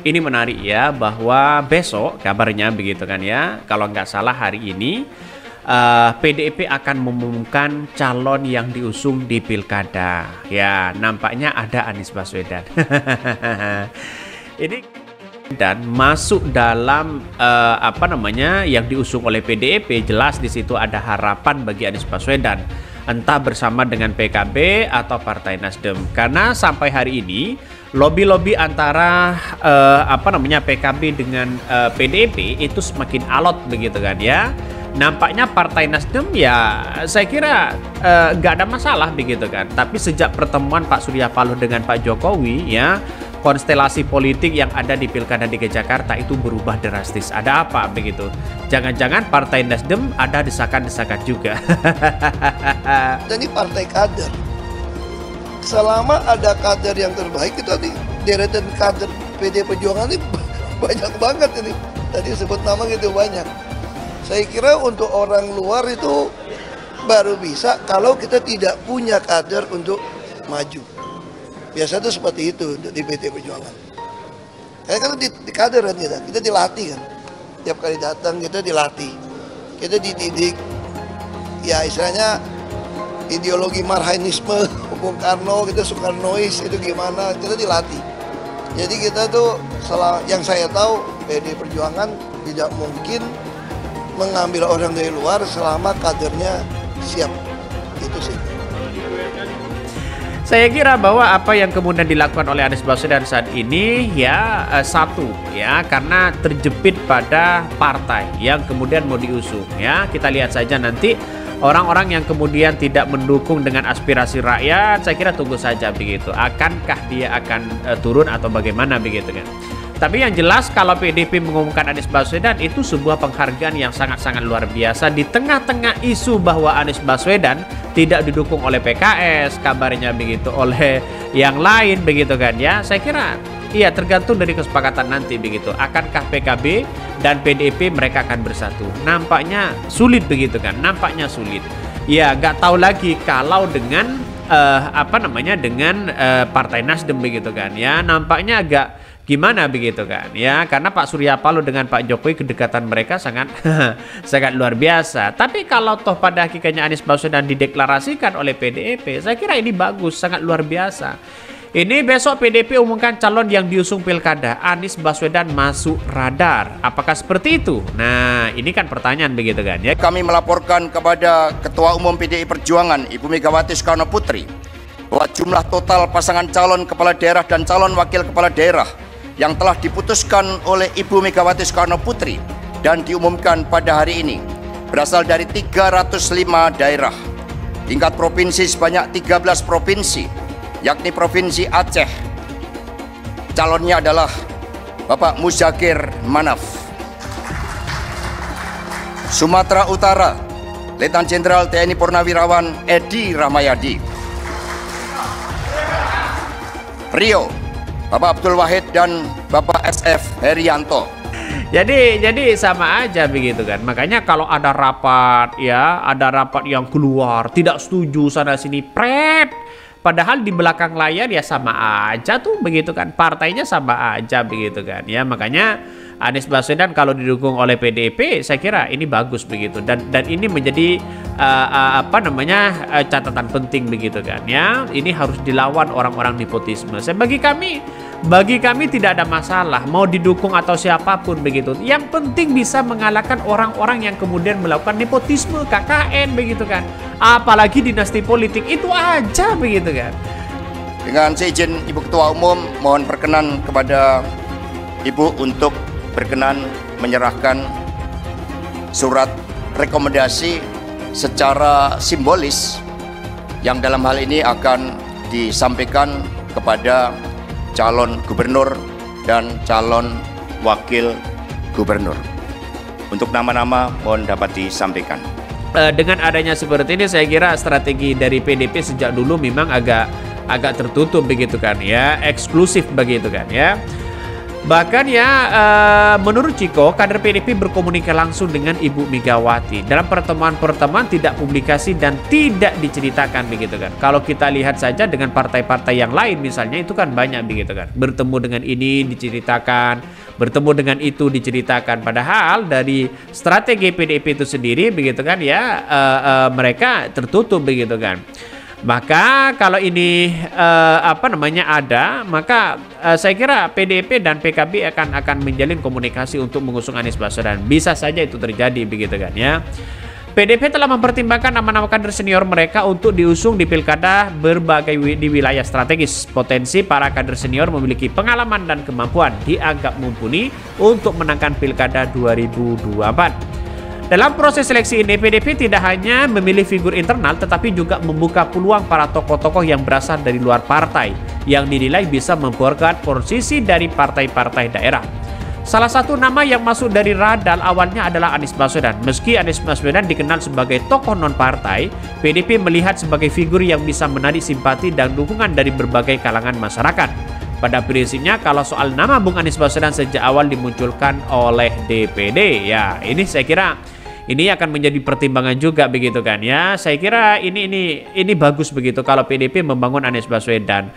ini menarik ya, bahwa besok kabarnya begitu kan ya, kalau nggak salah hari ini PDIP akan mengumumkan calon yang diusung di pilkada. Ya, nampaknya ada Anies Baswedan. Ini dan masuk dalam apa namanya yang diusung oleh PDIP. Jelas di situ ada harapan bagi Anies Baswedan, entah bersama dengan PKB atau Partai Nasdem. Karena sampai hari ini lobby-lobby antara apa namanya PKB dengan PDIP itu semakin alot begitu kan ya. Nampaknya Partai Nasdem ya saya kira nggak ada masalah begitu kan. Tapi sejak pertemuan Pak Surya Paloh dengan Pak Jokowi ya, konstelasi politik yang ada di Pilkada DKI Jakarta itu berubah drastis. Ada apa begitu? Jangan-jangan Partai Nasdem ada desakan-desakan juga. Dan ini partai kader. Selama ada kader yang terbaik, itu tadi deretan kader PD Perjuangan ini banyak banget ini. Tadi sebut nama gitu banyak. Saya kira untuk orang luar itu baru bisa kalau kita tidak punya kader untuk maju. Biasa itu seperti itu untuk di PT Perjuangan. Karena kan di kader kan kita dilatih kan. Tiap kali datang kita dilatih. Kita dididik. Ya istilahnya ideologi marhainisme, Bung Karno, kita Soekarnois itu gimana, kita dilatih. Jadi kita tuh yang saya tahu PD Perjuangan tidak mungkin mengambil orang dari luar selama kadernya siap. Itu sih. Saya kira bahwa apa yang kemudian dilakukan oleh Anies Baswedan saat ini ya satu ya, karena terjepit pada partai yang kemudian mau diusung ya. Kita lihat saja nanti orang-orang yang kemudian tidak mendukung dengan aspirasi rakyat, saya kira tunggu saja begitu. Akankah dia akan turun atau bagaimana begitu kan. Tapi yang jelas kalau PDIP mengumumkan Anies Baswedan itu sebuah penghargaan yang sangat-sangat luar biasa di tengah-tengah isu bahwa Anies Baswedan tidak didukung oleh PKS, kabarnya begitu, oleh yang lain begitu kan ya. Saya kira iya tergantung dari kesepakatan nanti begitu. Akankah PKB dan PDIP mereka akan bersatu? Nampaknya sulit begitu kan, nampaknya sulit. Ya nggak tahu lagi kalau dengan apa namanya dengan Partai Nasdem begitu kan ya, nampaknya agak gimana begitu kan ya, karena Pak Surya Paloh dengan Pak Jokowi kedekatan mereka sangat sangat luar biasa. Tapi kalau toh pada hakikatnya Anies Baswedan dideklarasikan oleh PDIP, saya kira ini bagus, sangat luar biasa. Ini besok PDIP umumkan calon yang diusung pilkada, Anies Baswedan masuk radar. Apakah seperti itu? Nah, ini kan pertanyaan begitu kan ya. Kami melaporkan kepada Ketua Umum PDI Perjuangan Ibu Megawati Soekarno Putri bahwa jumlah total pasangan calon kepala daerah dan calon wakil kepala daerah yang telah diputuskan oleh Ibu Megawati Soekarno Putri dan diumumkan pada hari ini berasal dari 305 daerah. Tingkat provinsi sebanyak 13 provinsi, yakni Provinsi Aceh. Calonnya adalah Bapak Muzakir Manaf. Sumatera Utara, Letnan Jenderal TNI Purnawirawan Edi Rahmayadi. Riau, Bapak Abdul Wahid dan Bapak SF Herianto. Jadi sama aja begitu kan. Makanya kalau ada rapat ya, ada rapat yang keluar tidak setuju sana sini pret. Padahal di belakang layar ya sama aja tuh begitu kan. Partainya sama aja begitu kan. Ya makanya Anies Baswedan kalau didukung oleh PDIP saya kira ini bagus begitu, dan ini menjadi apa namanya catatan penting begitu kan ya. Ini harus dilawan orang-orang nepotisme. Bagi kami tidak ada masalah mau didukung atau siapapun begitu. Yang penting bisa mengalahkan orang-orang yang kemudian melakukan nepotisme, KKN begitu kan. Apalagi dinasti politik, itu aja begitu kan. Dengan seizin Ibu Ketua Umum, mohon perkenan kepada Ibu untuk berkenan menyerahkan surat rekomendasi secara simbolis yang dalam hal ini akan disampaikan kepada calon gubernur dan calon wakil gubernur. Untuk nama-nama mohon dapat disampaikan. Dengan adanya seperti ini saya kira strategi dari PDIP sejak dulu memang agak tertutup begitu kan ya, eksklusif begitu kan ya. Bahkan ya menurut Ciko, kader PDIP berkomunikasi langsung dengan Ibu Megawati. Dalam pertemuan-pertemuan tidak publikasi dan tidak diceritakan begitu kan. Kalau kita lihat saja dengan partai-partai yang lain misalnya itu kan banyak begitu kan. Bertemu dengan ini diceritakan, bertemu dengan itu diceritakan. Padahal dari strategi PDIP itu sendiri begitu kan ya mereka tertutup begitu kan. Maka kalau ini ada, maka saya kira PDIP dan PKB akan menjalin komunikasi untuk mengusung Anies Baswedan. Bisa saja itu terjadi begitu kan ya. PDIP telah mempertimbangkan nama-nama kader senior mereka untuk diusung di pilkada berbagai di wilayah strategis. Potensi para kader senior memiliki pengalaman dan kemampuan dianggap mumpuni untuk menangkan pilkada 2024. Dalam proses seleksi ini, PDIP tidak hanya memilih figur internal, tetapi juga membuka peluang para tokoh-tokoh yang berasal dari luar partai, yang dinilai bisa memperkuat posisi dari partai-partai daerah. Salah satu nama yang masuk dari radar awalnya adalah Anies Baswedan. Meski Anies Baswedan dikenal sebagai tokoh non-partai, PDIP melihat sebagai figur yang bisa menarik simpati dan dukungan dari berbagai kalangan masyarakat. Pada prinsipnya, kalau soal nama Bung Anies Baswedan sejak awal dimunculkan oleh DPD, ya ini saya kira ini akan menjadi pertimbangan juga begitu kan ya. Saya kira ini bagus begitu kalau PDIP membangun Anies Baswedan.